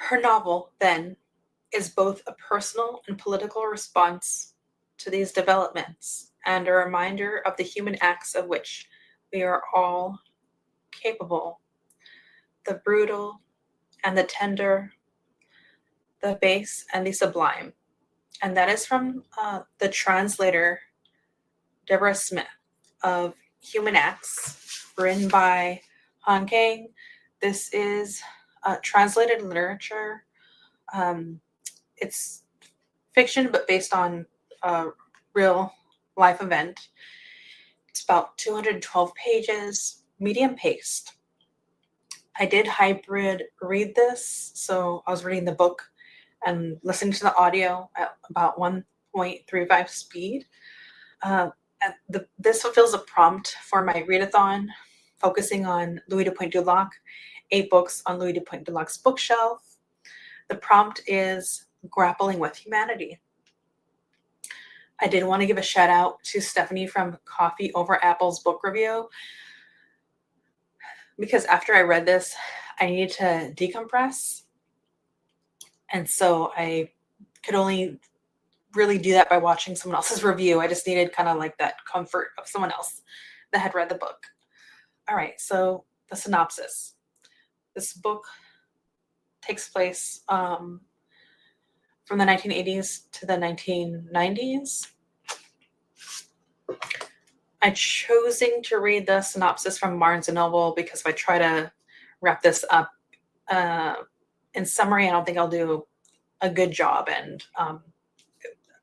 Her novel, then, is both a personal and political response to these developments and a reminder of the human acts of which we are all capable, the brutal and the tender, the base and the sublime. And that is from the translator, Deborah Smith, of Human Acts, written by Han Kang. This is translated literature. It's fiction, but based on a real life event. It's about 212 pages, medium paced. I did hybrid read this, so I was reading the book and listening to the audio at about 1.35 speed. This fulfills a prompt for my readathon, focusing on Louis de Pointe du Lac, 8 books on Louis de Pointe du Lac's bookshelf. The prompt is grappling with humanity. I did want to give a shout out to Stephanie from Coffee Over Apple's book review, because after I read this, I needed to decompress. And so I could only really do that by watching someone else's review. I just needed kind of like that comfort of someone else that had read the book. All right, so the synopsis. This book takes place from the 1980s to the 1990s. I choosing to read the synopsis from Barnes & Noble because if I try to wrap this up in summary, I don't think I'll do a good job. And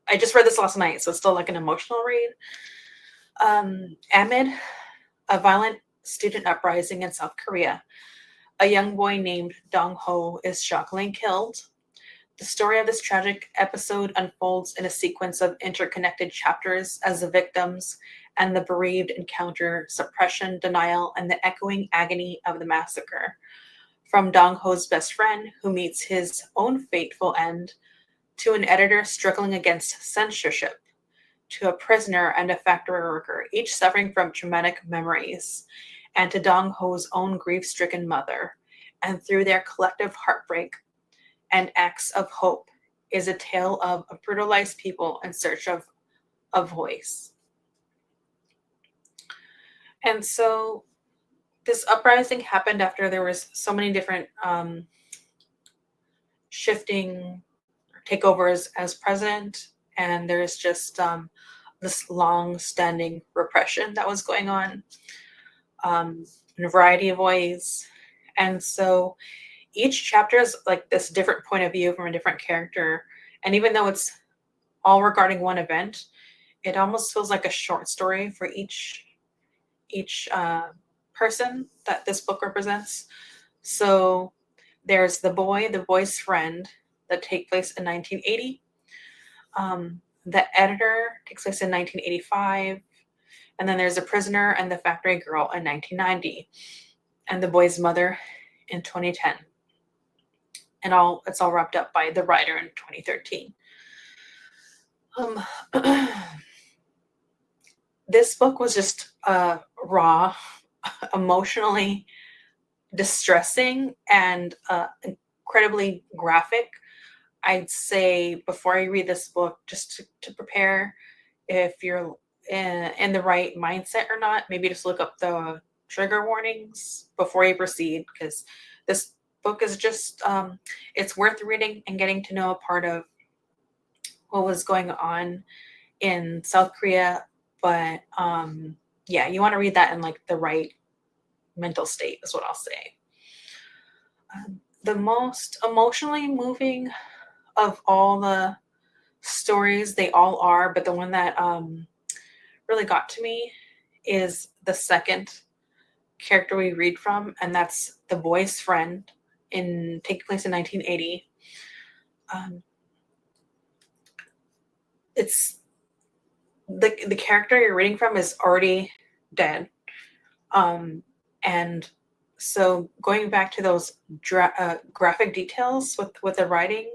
I just read this last night, so it's still like an emotional read. Amid a violent student uprising in South Korea, a young boy named Dong-ho is shockingly killed. The story of this tragic episode unfolds in a sequence of interconnected chapters as the victims and the bereaved encounter suppression, denial, and the echoing agony of the massacre. From Dong-ho's best friend, who meets his own fateful end, to an editor struggling against censorship, to a prisoner and a factory worker, each suffering from traumatic memories, and to Dong-ho's own grief-stricken mother. And through their collective heartbreak and acts of hope is a tale of a brutalized people in search of a voice. And so this uprising happened after there was so many different shifting takeovers as president, and there's just this long-standing repression that was going on in a variety of ways. And so each chapter is like this different point of view from a different character. And even though it's all regarding one event, it almost feels like a short story for each person that this book represents. So there's the boy's friend that take place in 1980. The editor takes place in 1985. And then there's a prisoner and the factory girl in 1990. And the boy's mother in 2010. And it's all wrapped up by the writer in 2013. This book was just raw, emotionally distressing, and incredibly graphic. I'd say before I read this book, just to prepare, if you're in the right mindset or not, maybe just look up the trigger warnings before you proceed, because this book is just, it's worth reading and getting to know a part of what was going on in South Korea. But yeah, you want to read that in like the right mental state is what I'll say. The most emotionally moving of all the stories, they all are, but the one that really got to me is the second character we read from, and that's the boy's friend, taking place in 1980. It's the character you're reading from is already dead, and so going back to those graphic details with the writing,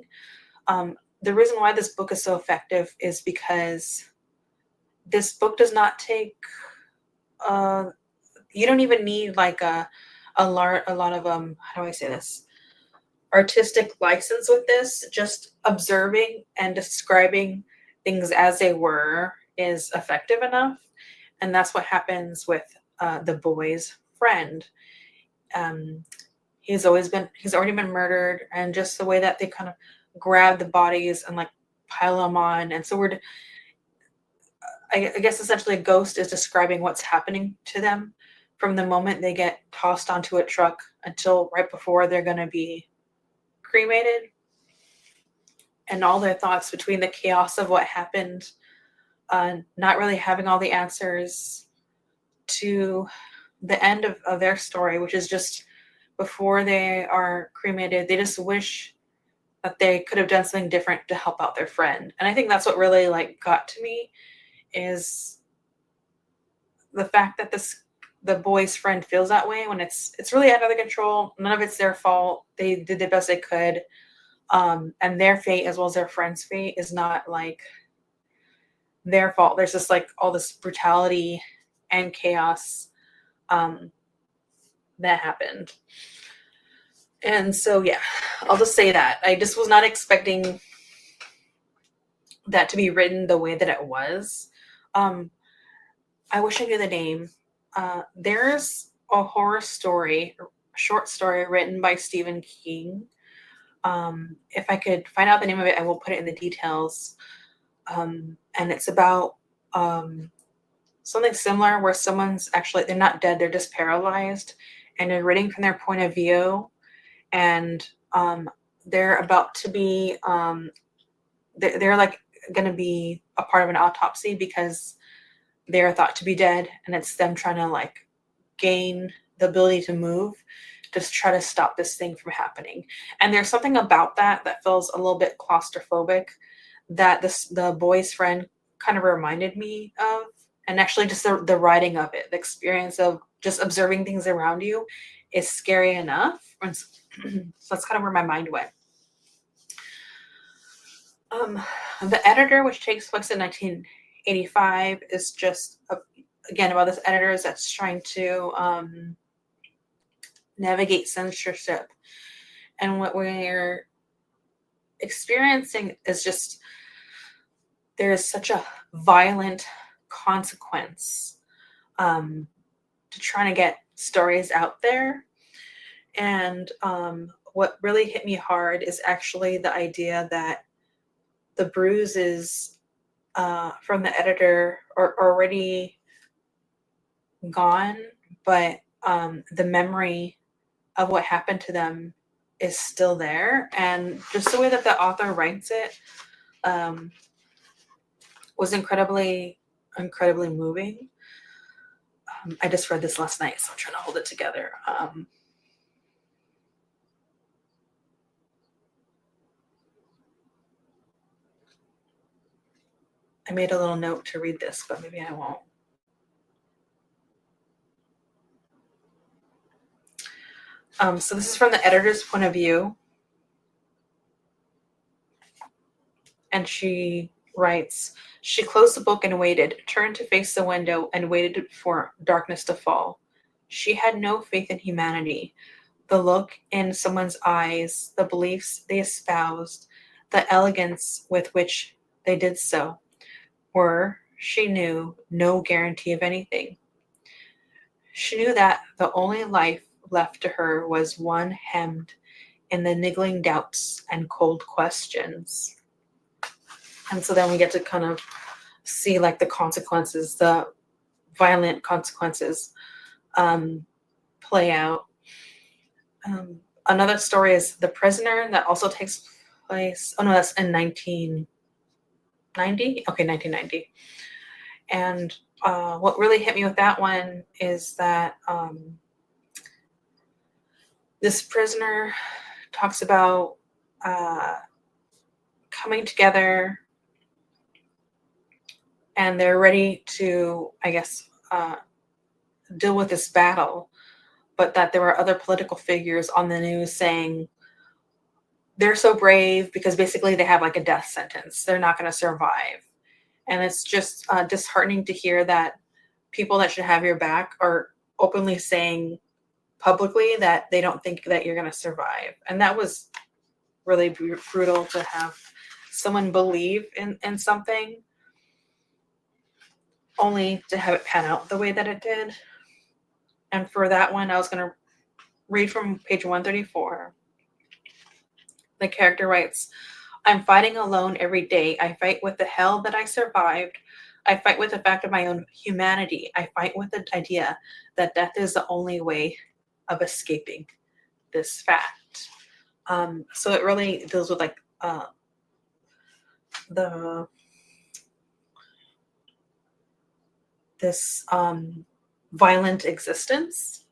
the reason why this book is so effective is because this book does not take you don't even need like a lot of how do I say this? artistic license with this. Just observing and describing things as they were is effective enough. And that's what happens with the boy's friend. He's already been murdered, and just the way that they kind of grab the bodies and like pile them on. And so I guess essentially a ghost is describing what's happening to them from the moment they get tossed onto a truck until right before they're going to be cremated, and all their thoughts between the chaos of what happened, not really having all the answers, to the end of their story, which is just before they are cremated, they just wish that they could have done something different to help out their friend. And I think that's what really like got to me, is the fact that the boy's friend feels that way when it's really out of their control. None of it's their fault. They did the best they could. And their fate, as well as their friend's fate, is not like their fault. There's just like all this brutality and chaos that happened. And so, yeah, I'll just say that. I just was not expecting that to be written the way that it was. I wish I knew the name. There's a horror story, a short story written by Stephen King. If I could find out the name of it, I will put it in the details. And it's about something similar where someone's actually, they're not dead, they're just paralyzed, and they're reading from their point of view. And they're about to be, they're like going to be a part of an autopsy because they're thought to be dead, and it's them trying to like gain the ability to move, just try to stop this thing from happening. And there's something about that feels a little bit claustrophobic that the boy's friend kind of reminded me of. And actually just the writing of it, the experience of just observing things around you is scary enough. And so that's kind of where my mind went. The editor, which takes place in 1985, is just again about this editor that's trying to navigate censorship, and what we're experiencing is just there is such a violent consequence to trying to get stories out there. And what really hit me hard is actually the idea that the bruises from the editor are already gone, but the memory of what happened to them is still there. And just the way that the author writes it was incredibly moving. I just read this last night, so I'm trying to hold it together. I made a little note to read this, but maybe I won't. So this is from the editor's point of view. And she writes, she closed the book and waited, turned to face the window and waited for darkness to fall. She had no faith in humanity. The look in someone's eyes, the beliefs they espoused, the elegance with which they did so were, she knew, no guarantee of anything. She knew that the only life left to her was one hemmed in the niggling doubts and cold questions. And so then we get to kind of see like the consequences, the violent consequences play out. Another story is The Prisoner, that also takes place, oh no, that's in 1990? Okay, 1990. And what really hit me with that one is that this prisoner talks about coming together, and they're ready to, I guess, deal with this battle, but that there were other political figures on the news saying they're so brave because basically they have like a death sentence. They're not going to survive. And it's just disheartening to hear that people that should have your back are openly saying publicly that they don't think that you're going to survive. And that was really brutal to have someone believe in something only to have it pan out the way that it did. And for that one, I was going to read from page 134. The character writes, I'm fighting alone every day. I fight with the hell that I survived. I fight with the fact of my own humanity. I fight with the idea that death is the only way of escaping this fact. So it really deals with like this violent existence.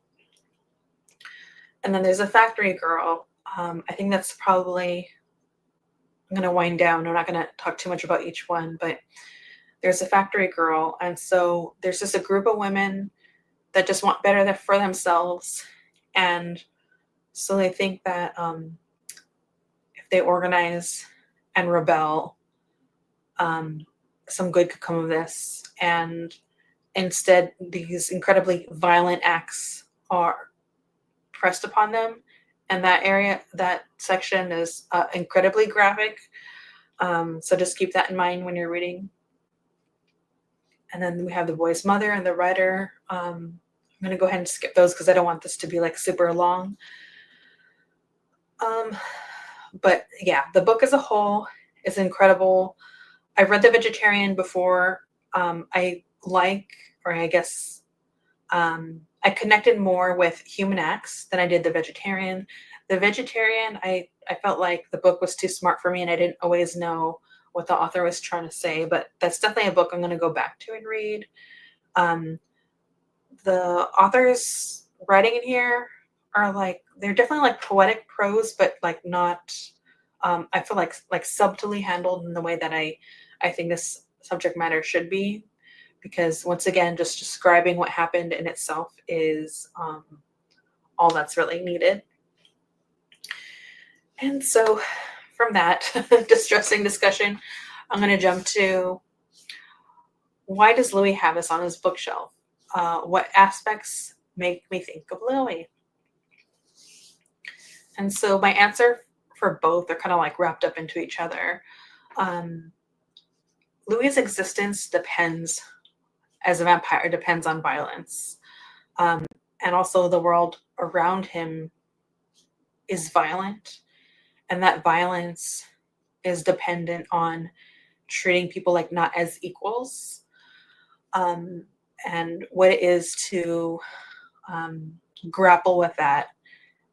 And then there's a factory girl. I think that's probably, I'm going to wind down. I'm not going to talk too much about each one, but there's a factory girl. And so there's just a group of women that just want better for themselves. And so they think that if they organize and rebel, some good could come of this. And instead, these incredibly violent acts are pressed upon them. And that area, that section is incredibly graphic. So just keep that in mind when you're reading. And then we have the boy's mother and the writer. I'm going to go ahead and skip those because I don't want this to be like super long. But yeah, the book as a whole is incredible. I've read The Vegetarian before. I connected more with Human Acts than I did The Vegetarian. The Vegetarian, I felt like the book was too smart for me and I didn't always know what the author was trying to say, but that's definitely a book I'm going to go back to and read. The author's writing in here are like, they're definitely like poetic prose, but like not, I feel like subtly handled in the way that I think this subject matter should be. Because once again, just describing what happened in itself is all that's really needed. And so from that distressing discussion, I'm going to jump to, why does Louis have this on his bookshelf? What aspects make me think of Louis? And so my answer for both are kind of like wrapped up into each other. Louis's existence depends, as a vampire, depends on violence. And also the world around him is violent. And that violence is dependent on treating people like not as equals. And what it is to grapple with that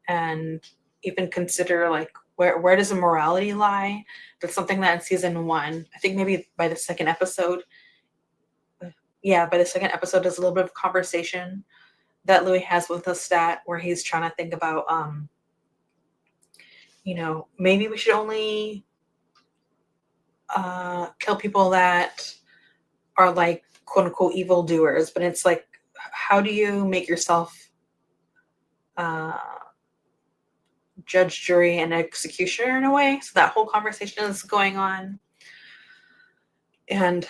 and even consider like where does the morality lie? That's something that in season 1, I think maybe by the second episode, there's a little bit of conversation that Louis has with Lestat where he's trying to think about, maybe we should only kill people that are like quote unquote evildoers, but it's like, how do you make yourself judge, jury, and executioner in a way? So that whole conversation is going on. And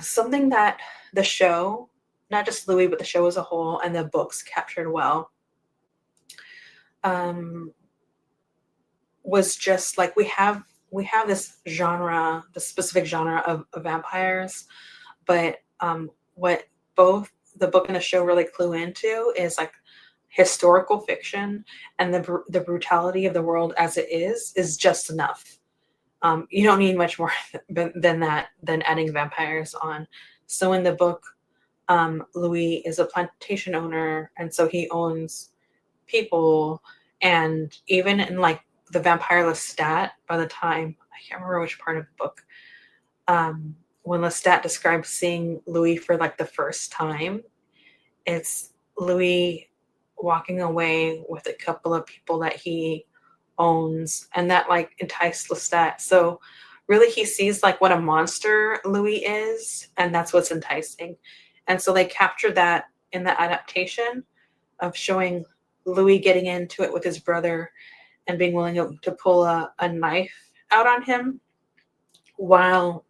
something that the show, not just Louis, but the show as a whole and the books captured well, was just like we have this genre, the specific genre of vampires, but what both the book and the show really clue into is like historical fiction, and the brutality of the world as it is just enough. You don't need much more than that, than adding vampires on. So in the book, Louis is a plantation owner, and so he owns people. And even in like the vampire Lestat, by the time, I can't remember which part of the book, when Lestat describes seeing Louis for like the first time, it's Louis walking away with a couple of people that he owns, and that like enticed Lestat. So really he sees like what a monster Louis is, and that's what's enticing. And so they captured that in the adaptation of showing Louis getting into it with his brother and being willing to pull a knife out on him while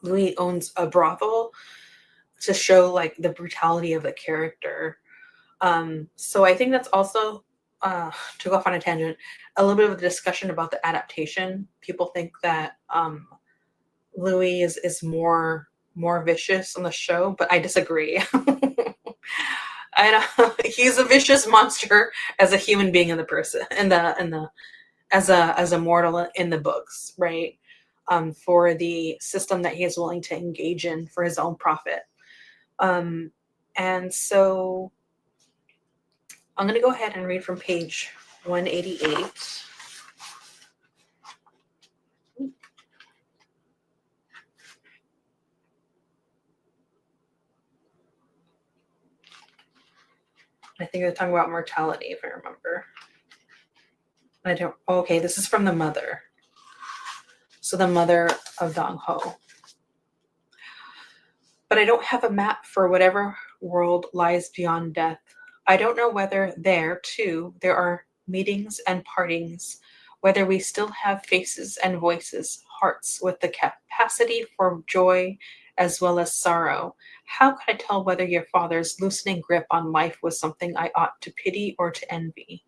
Louis owns a brothel, to show like the brutality of the character. So I think that's also to go off on a tangent, a little bit of a discussion about the adaptation. People think that Louis is more vicious on the show, but I disagree. I know he's a vicious monster as a human being in the person in the as a mortal in the books, right? For the system that he is willing to engage in for his own profit. And so I'm going to go ahead and read from page 188. I think they're talking about mortality, if I remember. I don't. Okay, this is from the mother. So the mother of Dong Ho. But I don't have a map for whatever world lies beyond death. I don't know whether there, too, there are meetings and partings, whether we still have faces and voices, hearts with the capacity for joy as well as sorrow. How could I tell whether your father's loosening grip on life was something I ought to pity or to envy?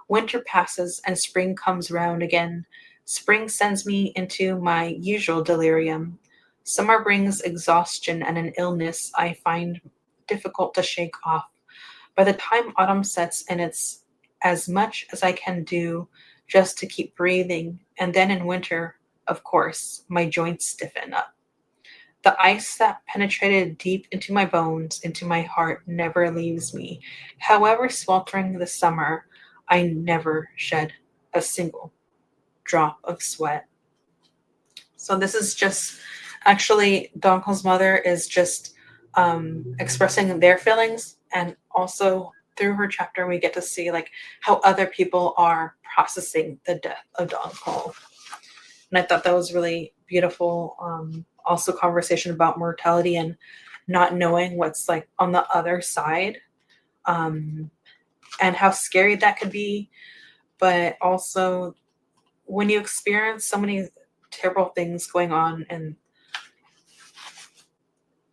Winter passes and spring comes round again. Spring sends me into my usual delirium. Summer brings exhaustion and an illness I find difficult to shake off. By the time autumn sets in, it's as much as I can do just to keep breathing, and then in winter, of course, my joints stiffen up. The ice that penetrated deep into my bones, into my heart, never leaves me. However sweltering the summer, I never shed a single drop of sweat. So this is just actually Dong Ho's mother is just expressing their feelings, and also through her chapter we get to see like how other people are processing the death of Dong Ho. And I thought that was really beautiful. Also conversation about mortality and not knowing what's like on the other side, and how scary that could be. But also when you experience so many terrible things going on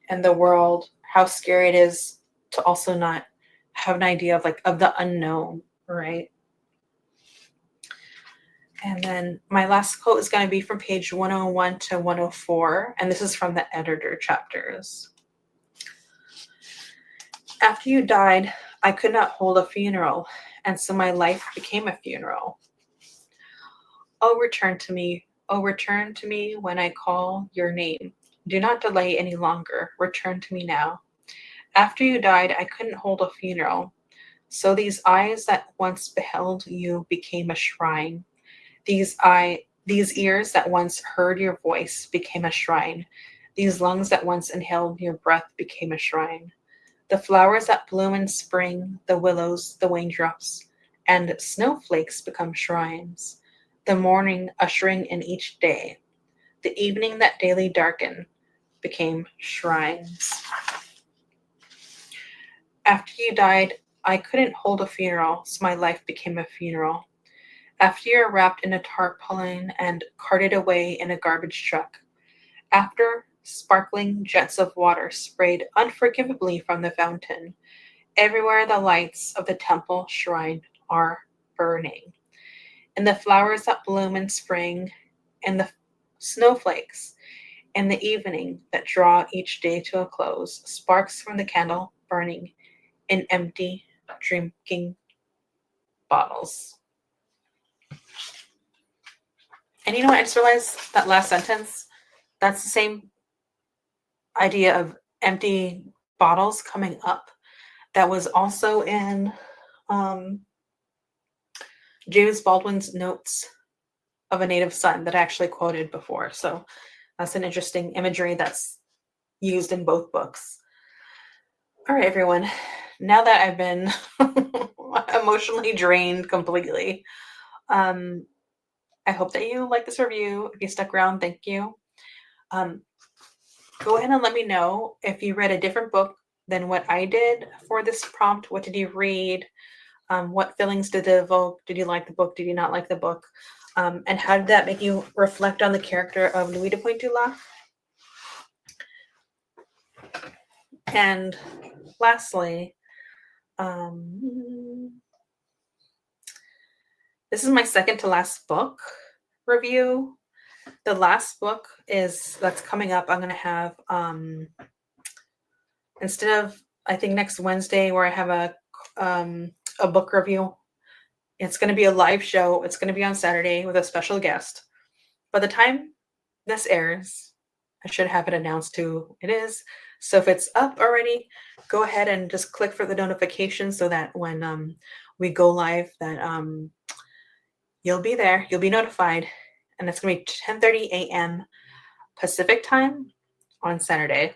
in the world, how scary it is to also not have an idea of like of the unknown, right? And then my last quote is going to be from page 101 to 104, and this is from the editor chapters. After you died, I could not hold a funeral, and so my life became a funeral. Oh, return to me. Oh, return to me when I call your name. Do not delay any longer. Return to me now. After you died, I couldn't hold a funeral. So these eyes that once beheld you became a shrine. These ears that once heard your voice became a shrine. These lungs that once inhaled your breath became a shrine. The flowers that bloom in spring, the willows, the raindrops, and snowflakes become shrines. The morning ushering in each day, the evening that daily darkened became shrines. After you died, I couldn't hold a funeral, so my life became a funeral. After you're wrapped in a tarpaulin and carted away in a garbage truck. After sparkling jets of water sprayed unforgivably from the fountain. Everywhere the lights of the temple shrine are burning. And the flowers that bloom in spring, and the snowflakes in the evening that draw each day to a close, sparks from the candle burning in empty drinking bottles. And you know what? I just realized that last sentence, that's the same idea of empty bottles coming up that was also in James Baldwin's Notes of a Native Son that I actually quoted before. So that's an interesting imagery that's used in both books. All right, everyone. Now that I've been emotionally drained completely, I hope that you like this review. If you stuck around, thank you. Go ahead and let me know if you read a different book than what I did for this prompt. What did you read? What feelings did it evoke? Did you like the book? Did you not like the book? And how did that make you reflect on the character of Louis de Pointe? And lastly, This is my second to last book review. The last book that's coming up. I'm going to have, instead of, I think next Wednesday where I have a book review, it's going to be a live show. It's going to be on Saturday with a special guest. By the time this airs, I should have it announced who it is. So if it's up already, go ahead and just click for the notification so that when we go live, that you'll be there, you'll be notified, and it's going to be 10:30 a.m. Pacific time on Saturday.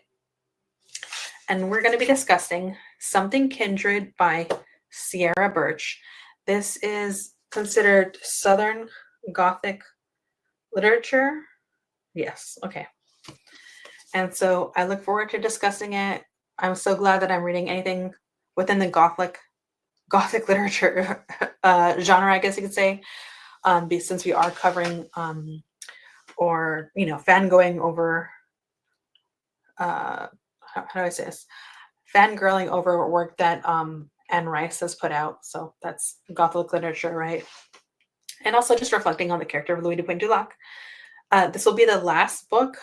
And we're going to be discussing Something Kindred by Sierra Birch. This is considered Southern Gothic literature. Yes, okay. And so I look forward to discussing it. I'm so glad that I'm reading anything within the Gothic literature genre, I guess you could say, since we are covering or fangirling over how do I say this? Fangirling over work that Anne Rice has put out. So that's Gothic literature, right? And also just reflecting on the character of Louis de Pointe du Lac. This will be the last book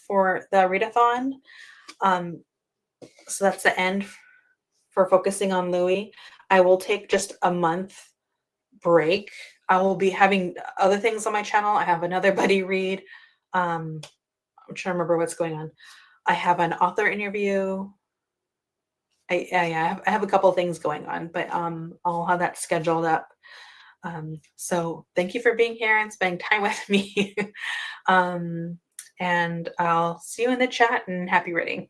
for the readathon. So that's the end for focusing on Louis. I will take just a month break. I will be having other things on my channel. I have another buddy read. I'm trying to remember what's going on. I have an author interview. I have a couple of things going on, but I'll have that scheduled up. So thank you for being here and spending time with me. And I'll see you in the chat, and happy reading.